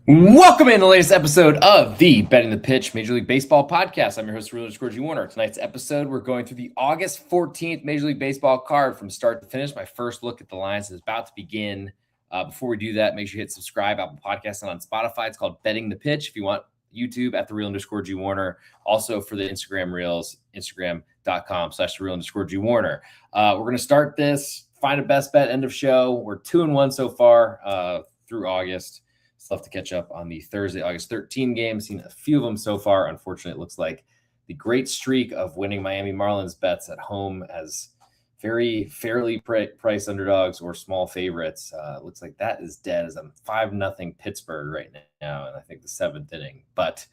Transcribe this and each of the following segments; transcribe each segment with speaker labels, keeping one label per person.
Speaker 1: Welcome in the latest episode of the Betting the Pitch Major League Baseball podcast. I'm your host, Real G. Warner. Tonight's episode, we're going through the August 14th Major League Baseball card from start to finish. My first look at the lines is about to begin. Before we do that, make sure you hit subscribe, Apple Podcasts, and on Spotify. It's called Betting the Pitch. If you want YouTube, at the Real_G Warner. Also for the Instagram Reels, Instagram.com/Real_G Warner. We're going to start this, find a best bet, end of show. We're 2-1 so far through August. Still have to catch up on the Thursday, August 13 game. Seen a few of them so far. Unfortunately, it looks like the great streak of winning Miami Marlins bets at home as very fairly priced underdogs or small favorites. Looks like that is dead as I'm 5-0 Pittsburgh right now, and I think the seventh inning. But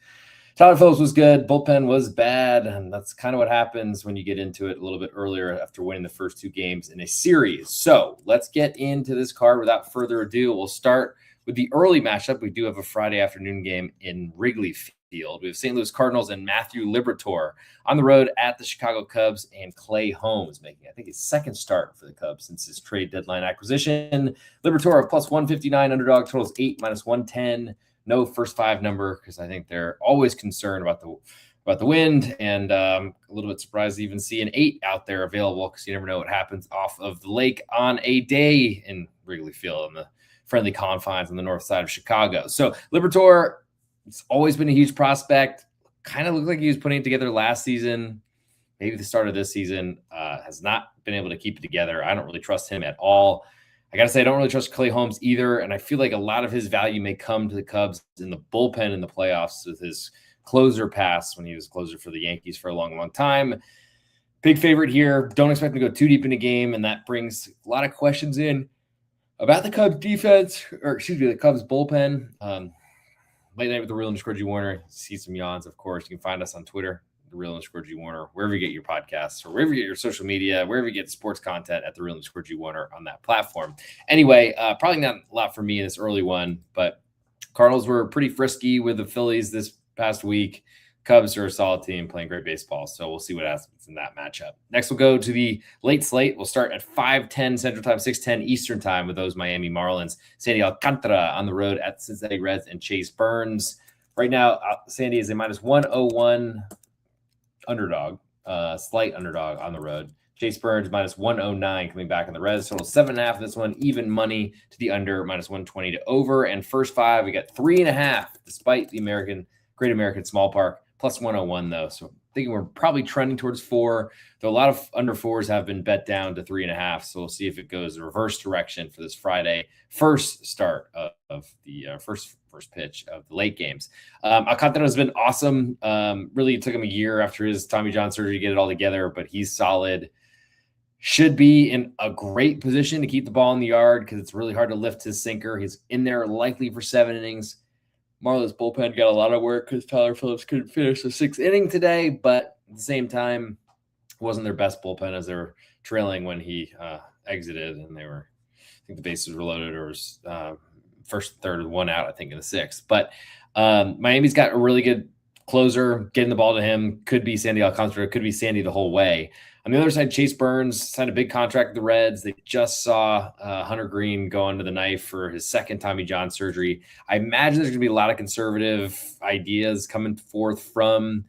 Speaker 1: Tyler Phillips was good. Bullpen was bad, and that's kind of what happens when you get into it a little bit earlier after winning the first two games in a series. So let's get into this card without further ado. We'll start with the early matchup. We do have a Friday afternoon game in Wrigley Field. We have St. Louis Cardinals and Matthew Liberatore on the road at the Chicago Cubs, and Clay Holmes making, I think, his second start for the Cubs since his trade deadline acquisition. Liberatore of plus 159, underdog totals 8 minus 110. No first five number because I think they're always concerned about the wind, and a little bit surprised to even see an 8 out there available because you never know what happens off of the lake on a day in Wrigley Field in the friendly confines on the north side of Chicago. So Liberatore, it's always been a huge prospect. Kind of looked like he was putting it together last season, maybe the start of this season. Has not been able to keep it together. I don't really trust him at all. I got to say, I don't really trust Clay Holmes either, and I feel like a lot of his value may come to the Cubs in the bullpen in the playoffs with his closer pass when he was closer for the Yankees for a long, long time. Big favorite here. Don't expect him to go too deep in the game, and that brings a lot of questions in about the Cubs defense, the Cubs bullpen. Late night with the Real_G Warner. See some yawns, of course. You can find us on Twitter, the Real_G Warner, wherever you get your podcasts or wherever you get your social media, wherever you get sports content at the Real_G Warner on that platform. Anyway, probably not a lot for me in this early one, but Cardinals were pretty frisky with the Phillies this past week. Cubs are a solid team playing great baseball, so we'll see what happens in that matchup. Next, we'll go to the late slate. We'll start at 5:10 Central Time, 6:10 Eastern Time with those Miami Marlins. Sandy Alcantara on the road at Cincinnati Reds and Chase Burns. Right now, Sandy is a minus 101 underdog, slight underdog on the road. Chase Burns minus 109 coming back on the Reds. Total 7.5 this one. Even money to the under, minus 120 to over. And first five, we got 3.5 despite the Great American Small Park. Plus 101, though. So I'm thinking we're probably trending towards 4, though a lot of under 4s have been bet down to 3.5. So we'll see if it goes the reverse direction for this Friday first start of the first pitch of the late games. Alcantara has been awesome. Really, it took him a year after his Tommy John surgery to get it all together, but he's solid. Should be in a great position to keep the ball in the yard because it's really hard to lift his sinker. He's in there likely for 7 innings. Marlins bullpen got a lot of work because Tyler Phillips couldn't finish the 6th inning today, but at the same time, it wasn't their best bullpen as they were trailing when he exited, and I think the bases were loaded, or was first, third, 1 out, I think, in the 6th. But Miami's got a really good closer. Getting the ball to him could be Sandy Alcantara, could be Sandy the whole way. On the other side, Chase Burns signed a big contract with the Reds. They just saw Hunter Green go under the knife for his second Tommy John surgery. I imagine there's going to be a lot of conservative ideas coming forth from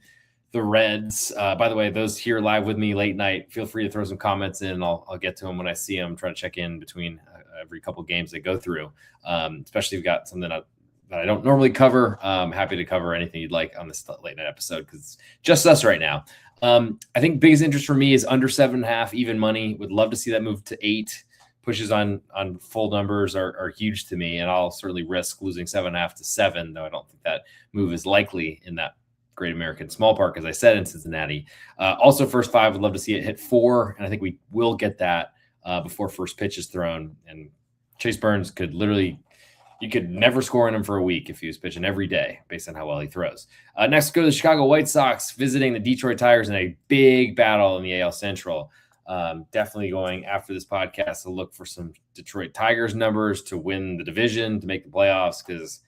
Speaker 1: the Reds. By the way, those here live with me late night, feel free to throw some comments in. I'll get to them when I see them. Try to check in between every couple of games they go through. Especially if you've got something that I don't normally cover. I'm happy to cover anything you'd like on this late night episode because it's just us right now. I think biggest interest for me is under 7.5 even money. Would love to see that move to 8. Pushes on full numbers are huge to me, and I'll certainly risk losing 7.5 to 7, though I don't think that move is likely in that Great American Small Park, as I said, in Cincinnati. Also, first 5, would love to see it hit 4, and I think we will get that before first pitch is thrown. And Chase Burns could literally – you could never score on him for a week if he was pitching every day based on how well he throws. Next, go to the Chicago White Sox visiting the Detroit Tigers in a big battle in the AL Central. Definitely going after this podcast to look for some Detroit Tigers numbers to win the division, to make the playoffs, because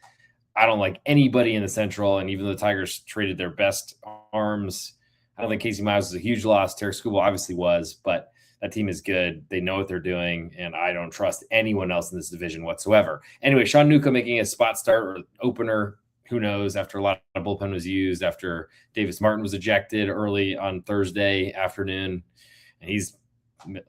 Speaker 1: I don't like anybody in the Central. And even though the Tigers traded their best arms, I don't think Casey Miles was a huge loss. Tarek Skubal obviously was, but That team is good. They know what they're doing, and I don't trust anyone else in this division whatsoever. Anyway, Sean Newcomb making a spot start or opener. Who knows? After a lot of bullpen was used, after Davis Martin was ejected early on Thursday afternoon, and he's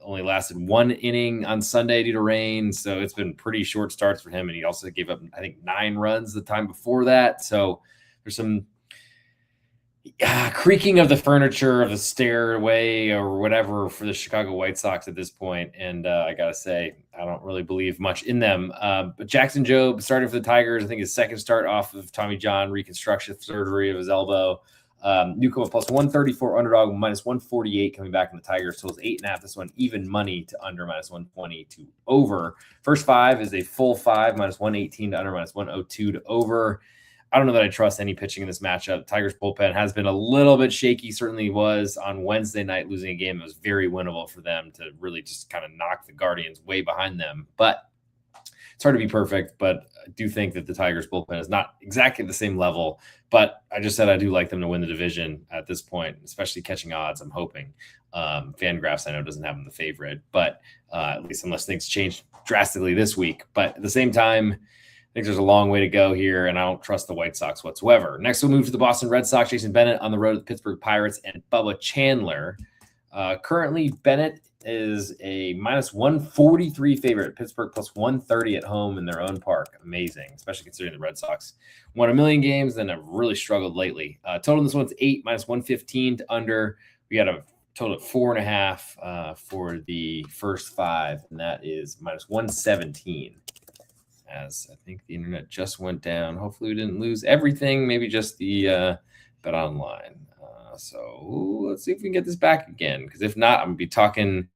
Speaker 1: only lasted one inning on Sunday due to rain. So it's been pretty short starts for him. And he also gave up, I think, 9 runs the time before that. So there's some creaking of the furniture of the stairway or whatever for the Chicago White Sox at this point. And I got to say, I don't really believe much in them. But Jackson Jobe starting for the Tigers, I think his second start off of Tommy John reconstruction surgery of his elbow. Newcomb plus 134 underdog, minus 148 coming back from the Tigers. Totals 8.5. This one even money to under, minus 120 to over. First 5 is a full 5, minus 118 to under, minus 102 to over. I don't know that I trust any pitching in this matchup. Tigers bullpen has been a little bit shaky, certainly was on Wednesday night, losing a game that was very winnable for them to really just kind of knock the Guardians way behind them. But it's hard to be perfect, but I do think that the Tigers bullpen is not exactly the same level. But I just said I do like them to win the division at this point, especially catching odds, I'm hoping. Fangraphs, I know, doesn't have them the favorite, but at least unless things change drastically this week. But at the same time, I think there's a long way to go here, and I don't trust the White Sox whatsoever. Next, we'll move to the Boston Red Sox. Jason Bennett on the road to the Pittsburgh Pirates and Bubba Chandler. Currently, Bennett is a minus 143 favorite. Pittsburgh plus 130 at home in their own park. Amazing, especially considering the Red Sox won a million games and have really struggled lately. Total in this one's 8, minus 115 to under. We got a total of 4.5 for the first 5, and that is minus 117. As I think the internet just went down. Hopefully we didn't lose everything, maybe just the bet online. So let's see if we can get this back again, because if not, I'm going to be talking.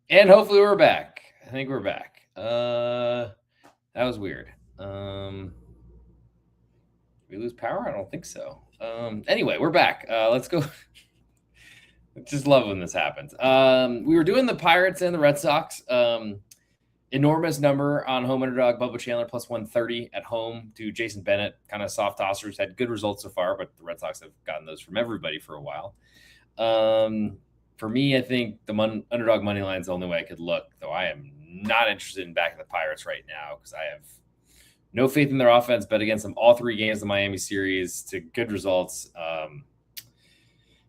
Speaker 1: And hopefully we're back. I think we're back. That was weird. Did we lose power? I don't think so. Anyway, we're back. Let's go. Just love when this happens. We were doing the Pirates and the Red Sox. Enormous number on home underdog. Bubba Chandler plus 130 at home to Jason Bennett. Kind of soft tossers. Had good results so far, but the Red Sox have gotten those from everybody for a while. For me, I think the underdog money line is the only way I could look, though I am not interested in backing the Pirates right now because I have no faith in their offense. Bet against them all 3 games of the Miami series to good results.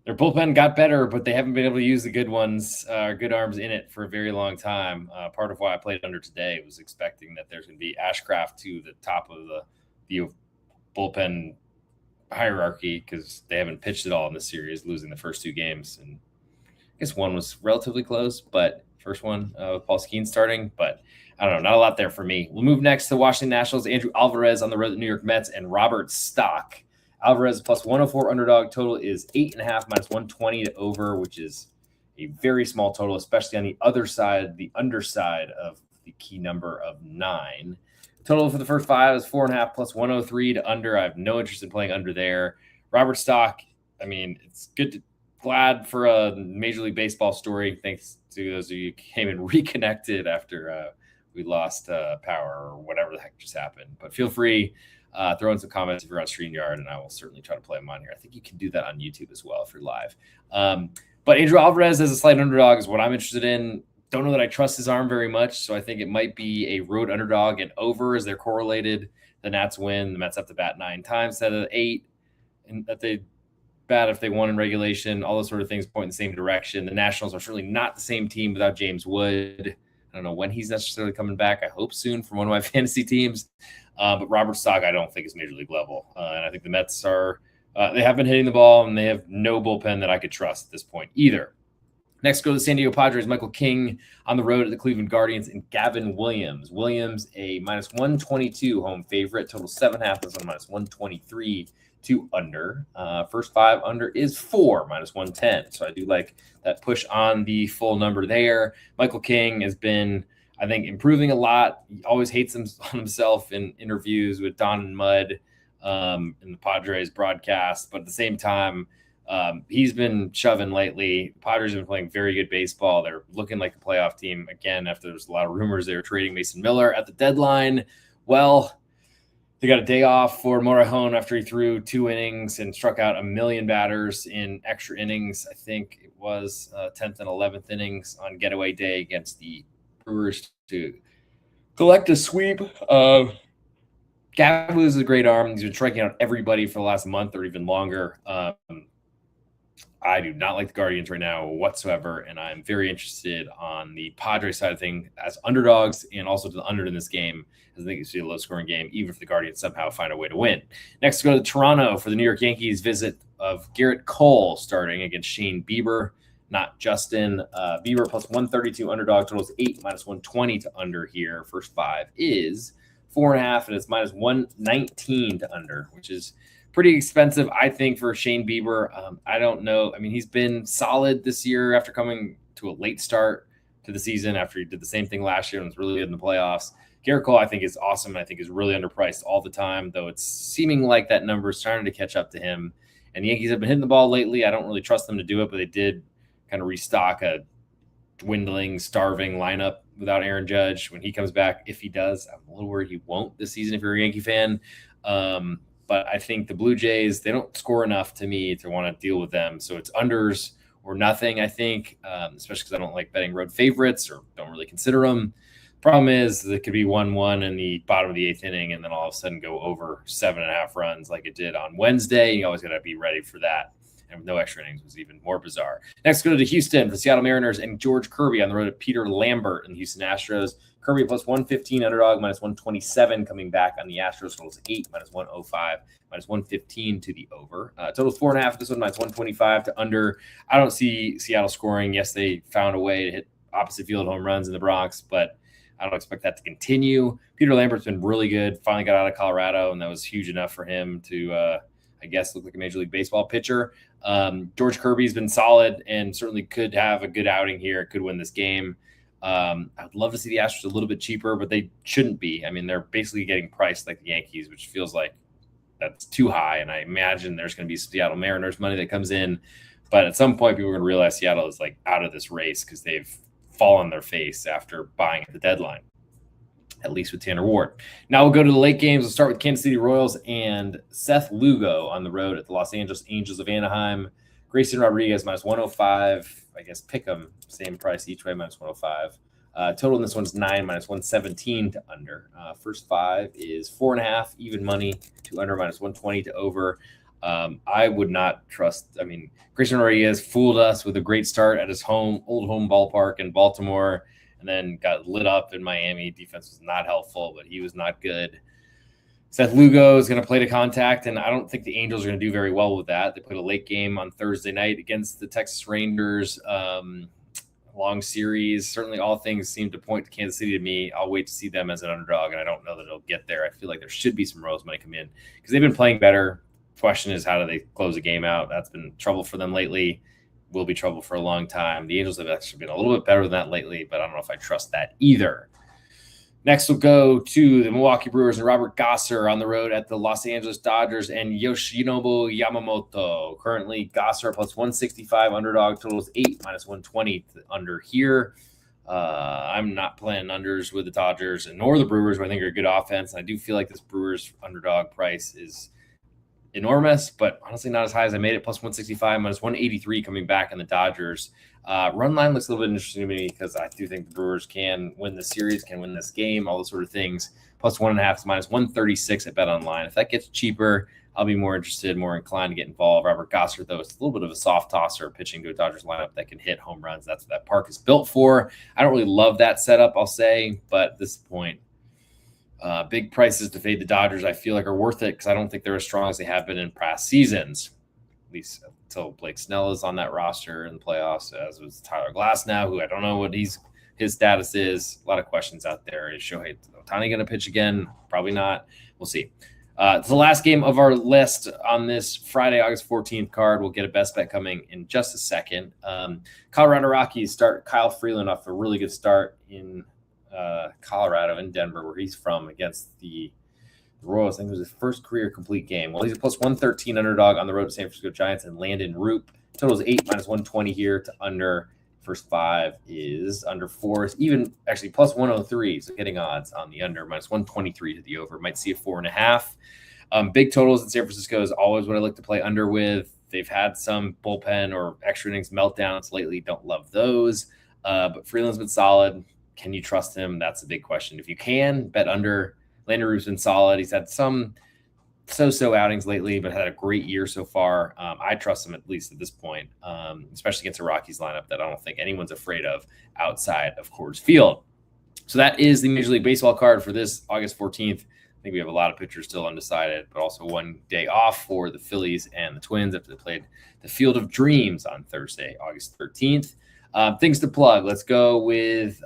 Speaker 1: Their bullpen got better, but they haven't been able to use the good ones, good arms in it for a very long time. Part of why I played under today was expecting that there's going to be Ashcraft to the top of the bullpen hierarchy because they haven't pitched at all in this series, losing the first 2 games. And I guess one was relatively close, but first one with Paul Skeens starting. But I don't know, not a lot there for me. We'll move next to the Washington Nationals. Andrew Alvarez on the road to the New York Mets and Robert Stock. Alvarez plus 104 underdog. Total is 8.5, minus 120 to over, which is a very small total, especially on the other side, the underside of the key number of 9. Total for the first 5 is 4.5 plus 103 to under. I have no interest in playing under there. Robert Stock, I mean, it's glad for a Major League Baseball story. Thanks to those of you who came and reconnected after we lost power or whatever the heck just happened. But feel free, throw in some comments if you're on StreamYard, and I will certainly try to play them on here. I think you can do that on YouTube as well if you're live. But Andrew Alvarez as a slight underdog is what I'm interested in. Don't know that I trust his arm very much, so I think it might be a road underdog and over as they're correlated. The Nats win. The Mets have to bat 9 times instead of 8, and that they bat if they won in regulation. All those sort of things point in the same direction. The Nationals are certainly not the same team without James Wood. I don't know when he's necessarily coming back. I hope soon from one of my fantasy teams. But Robert Stock, I don't think is Major League level. And I think the Mets are they have been hitting the ball, and they have no bullpen that I could trust at this point either. Next, go to the San Diego Padres. Michael King on the road at the Cleveland Guardians, and Gavin Williams. Williams, a minus 122 home favorite. Total 7.5 is on minus 123 to under. First 5 under is 4, minus 110. So I do like that push on the full number there. Michael King has been, I think, improving a lot. He always hates on himself in interviews with Don and Mud in the Padres broadcast. But at the same time, he's been shoving lately. Padres have been playing very good baseball. They're looking like a playoff team again after there's a lot of rumors they were trading Mason Miller at the deadline. Well, they got a day off for Morejon after he threw 2 innings and struck out 1 million batters in extra innings. I think it was 10th and 11th innings on getaway day against the Brewers to collect a sweep. Gavin is a great arm. He's been striking out everybody for the last month or even longer. I do not like the Guardians right now whatsoever, and I'm very interested on the Padres side of things as underdogs and also to the under in this game, as I think it's a low-scoring game, even if the Guardians somehow find a way to win. Next, go to Toronto for the New York Yankees visit of Garrett Cole starting against Shane Bieber, not Justin. Bieber plus 132 underdog, totals 8, minus 120 to under here. First 5 is 4.5, and it's minus 119 to under, which is pretty expensive, I think, for Shane Bieber. I don't know. I mean, he's been solid this year after coming to a late start to the season after he did the same thing last year and was really good in the playoffs. Garrett Cole, I think, is awesome. I think is really underpriced all the time, though it's seeming like that number is starting to catch up to him. And the Yankees have been hitting the ball lately. I don't really trust them to do it, but they did kind of restock a dwindling, starving lineup without Aaron Judge. When he comes back, if he does, I'm a little worried he won't this season if you're a Yankee fan. But I think the Blue Jays, they don't score enough to me to want to deal with them. So it's unders or nothing, I think, especially because I don't like betting road favorites or don't really consider them. Problem is it could be 1-1 in the bottom of the 8th inning and then all of a sudden go over 7.5 runs like it did on Wednesday. You always got to be ready for that. And with no extra innings was even more bizarre. Next, go to Houston for Seattle Mariners and George Kirby on the road at Peter Lambert and the Houston Astros. Kirby plus 115 underdog, minus 127 coming back on the Astros. Totals 8, minus 105, minus 115 to the over. Totals 4.5. This one, minus 125 to under. I don't see Seattle scoring. Yes, they found a way to hit opposite field home runs in the Bronx, but I don't expect that to continue. Peter Lambert's been really good. Finally got out of Colorado, and that was huge enough for him to, I guess, look like a Major League Baseball pitcher. George Kirby's been solid and certainly could have a good outing here. Could win this game. I'd love to see the Astros a little bit cheaper, but they shouldn't be. I mean, they're basically getting priced like the Yankees, which feels like that's too high. And I imagine there's going to be Seattle Mariners money that comes in. But at some point, people are going to realize Seattle is like out of this race because they've fallen on their face after buying at the deadline, at least with Tanner Ward. Now we'll go to the late games. We'll start with Kansas City Royals and Seth Lugo on the road at the Los Angeles Angels of Anaheim. Grayson Rodriguez, minus 105. I guess pick them, same price each way, minus 105. Total in this one's 9, minus 117 to under. First 5 is 4.5, even money to under, minus 120 to over. I would not trust. I mean, Grayson Rodriguez fooled us with a great start at his old home ballpark in Baltimore, and then got lit up in Miami. Defense was not helpful, but he was not good. Seth Lugo is going to play to contact, and I don't think the Angels are going to do very well with that. They played a late game on Thursday night against the Texas Rangers. Long series. Certainly all things seem to point to Kansas City to me. I'll wait to see them as an underdog, and I don't know that it'll get there. I feel like there should be some Royals money come in because they've been playing better. Question is, how do they close a game out? That's been trouble for them lately. Will be trouble for a long time. The Angels have actually been a little bit better than that lately, but I don't know if I trust that either. Next, we'll go to the Milwaukee Brewers and Robert Gosser on the road at the Los Angeles Dodgers and Yoshinobu Yamamoto. Currently, Gosser plus 165 underdog, totals 8, minus 120 under here. I'm not playing unders with the Dodgers and nor the Brewers, who I think are a good offense. And I do feel like this Brewers underdog price is enormous, but honestly not as high as I made it. Plus 165, minus 183 coming back in the Dodgers. Run line looks a little bit interesting to me because I do think the Brewers can win this series, can win this game, all those sort of things. Plus 1.5 is minus 136 at Bet Online. If that gets cheaper, I'll be more interested, more inclined to get involved. Robert Gosser, though, is a little bit of a soft tosser pitching to a Dodgers lineup that can hit home runs. That's what that park is built for. I don't really love that setup, I'll say, but at this point, big prices to fade the Dodgers, I feel like, are worth it because I don't think they're as strong as they have been in past seasons. at least until Blake Snell is on that roster in the playoffs, as was Tyler Glass now, who I don't know what his status is. A lot of questions out there. Is Shohei Ohtani going to pitch again? Probably not. We'll see. It's the last game of our list on this Friday, August 14th card. We'll get a best bet coming in just a second. Colorado Rockies start Kyle Freeland off a really good start in Colorado, in Denver, where he's from, against the Royals. I think it was his first career complete game. Well, he's a plus 113 underdog on the road to San Francisco Giants and Landon Roop. Total is 8 minus 120 here to under. First 5 is under 4. It's even actually plus 103. So getting odds on the under, minus 123 to the over. Might see a 4.5. Big totals in San Francisco is always what I like to play under with. They've had some bullpen or extra innings meltdowns lately. Don't love those. But Freeland's been solid. Can you trust him? That's a big question. If you can, bet under. Landon Roop's been solid. He's had some so-so outings lately, but had a great year so far. I trust him, at least at this point, especially against a Rockies lineup that I don't think anyone's afraid of outside of Coors Field. So that is the Major League Baseball card for this August 14th. I think we have a lot of pitchers still undecided, but also one day off for the Phillies and the Twins after they played the Field of Dreams on Thursday, August 13th. Things to plug. Let's go with,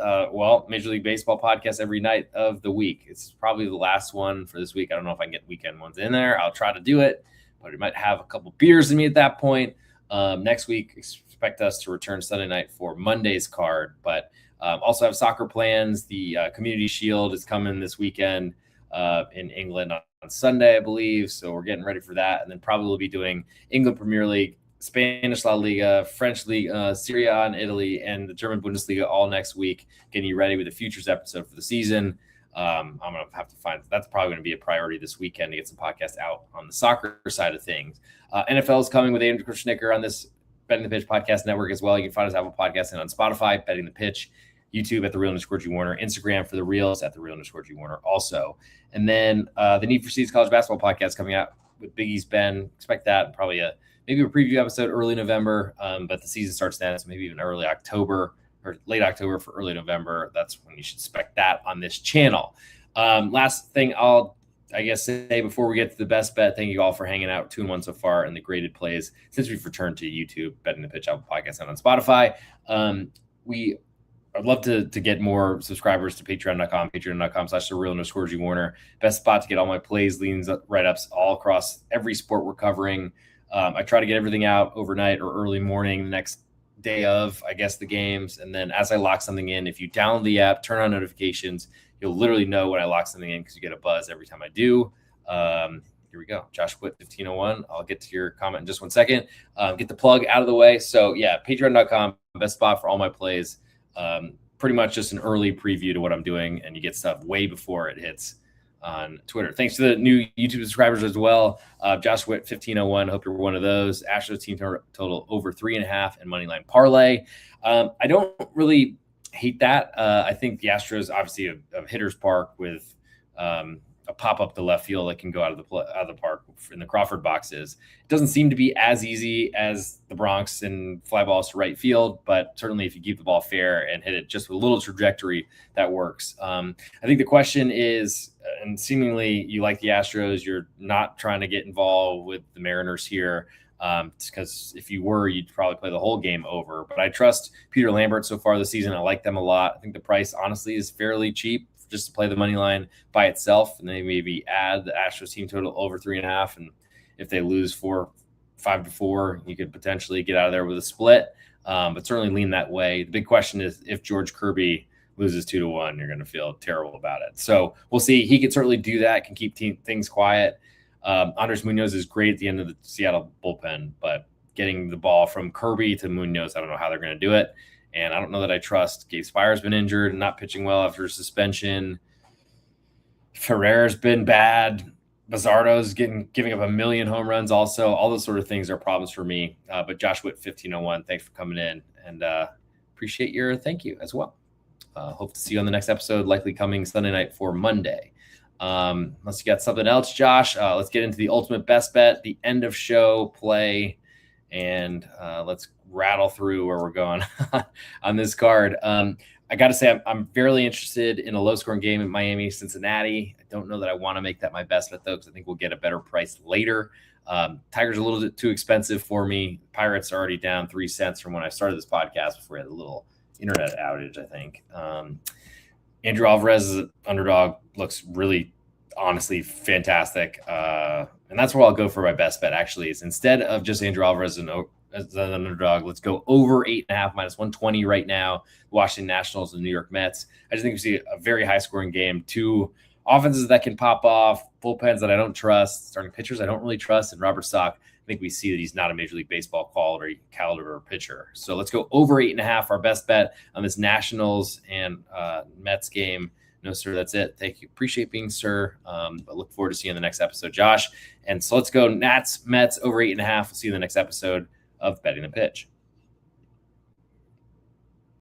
Speaker 1: Major League Baseball podcast every night of the week. It's probably the last one for this week. I don't know if I can get weekend ones in there. I'll try to do it, but we might have a couple beers in me at that point. Next week, expect us to return Sunday night for Monday's card, but also have soccer plans. The Community Shield is coming this weekend in England on Sunday, I believe. So we're getting ready for that. And then probably we'll be doing England Premier League, Spanish La Liga, French League, Serie A in Italy, and the German Bundesliga all next week, getting you ready with the futures episode for the season. I'm going to have to find – that's probably going to be a priority this weekend to get some podcasts out on the soccer side of things. NFL is coming with Andrew Schnicker on this Betting the Pitch podcast network as well. You can find us Apple Podcasts and on Spotify, Betting the Pitch, YouTube at _G Warner, Instagram for the Reels at _G Warner also. And then the Need for Seeds College Basketball podcast coming out with Big East Ben. Expect that, and probably maybe a preview episode early November, but the season starts then, so maybe even early October or late October for early November. That's when you should expect that on this channel. Last thing I'll, say before we get to the best bet, thank you all for hanging out 2-1 so far in the graded plays since we've returned to YouTube, Betting the Pitch, Apple Podcast, and on Spotify. I'd love to get more subscribers to patreon.com/thereal_G Warner. Best spot to get all my plays, leans, write-ups all across every sport we're covering. I try to get everything out overnight or early morning the next day of, the games. And then as I lock something in, if you download the app, turn on notifications, you'll literally know when I lock something in because you get a buzz every time I do. Here we go. Josh Witt, 1501. I'll get to your comment in just 1 second. Get the plug out of the way. So, patreon.com, best spot for all my plays. Pretty much just an early preview to what I'm doing, and you get stuff way before it hits on Twitter. Thanks to the new YouTube subscribers as well. Josh Witt, 1501. Hope you're one of those. Astros team total over 3.5 and moneyline parlay. I don't really hate that. I think the Astros, obviously a hitter's park with a pop-up to left field that can go out of the park in the Crawford boxes. It doesn't seem to be as easy as the Bronx and fly balls to right field, but certainly if you keep the ball fair and hit it just with a little trajectory, that works. I think the question is, and seemingly you like the Astros, you're not trying to get involved with the Mariners here, because if you were, you'd probably play the whole game over. But I trust Peter Lambert so far this season. I like them a lot. I think the price, honestly, is fairly cheap just to play the money line by itself, and then maybe add the Astros team total over 3.5. And if they lose 5-4, you could potentially get out of there with a split, but certainly lean that way. The big question is if George Kirby loses 2-1, you're going to feel terrible about it. So we'll see. He can certainly do that, can keep things quiet. Andres Munoz is great at the end of the Seattle bullpen, but getting the ball from Kirby to Munoz, I don't know how they're going to do it. And I don't know that I trust. Gabe Spire's been injured and not pitching well after suspension. Ferrer's been bad. Bazardo's giving up 1 million home runs also. All those sort of things are problems for me. But Josh Witt, 1501, thanks for coming in. And appreciate your thank you as well. Hope to see you on the next episode, likely coming Sunday night for Monday. Unless you got something else, Josh, let's get into the ultimate best bet, the end of show play. And let's rattle through where we're going on this card. I got to say, I'm fairly interested in a low-scoring game in Miami, Cincinnati. I don't know that I want to make that my best bet, though, because I think we'll get a better price later. Tigers are a little bit too expensive for me. Pirates are already down 3 cents from when I started this podcast before we had a little internet outage, I think. Andrew Alvarez is an underdog, looks really, honestly fantastic. And that's where I'll go for my best bet, actually, is instead of just Andrew Alvarez as an underdog, let's go over 8.5 minus 120 right now. Washington Nationals and New York Mets. I just think we see a very high scoring game. Two offenses that can pop off, bullpens that I don't trust, starting pitchers I don't really trust, and Robert Stock. I think we see that he's not a Major League Baseball caliber pitcher. So let's go over 8.5. Our best bet on this Nationals and Mets game. No, sir, that's it. Thank you. Appreciate being sir. But look forward to seeing you in the next episode, Josh. And so let's go Nats, Mets over 8.5. We'll see you in the next episode of Betting the Pitch.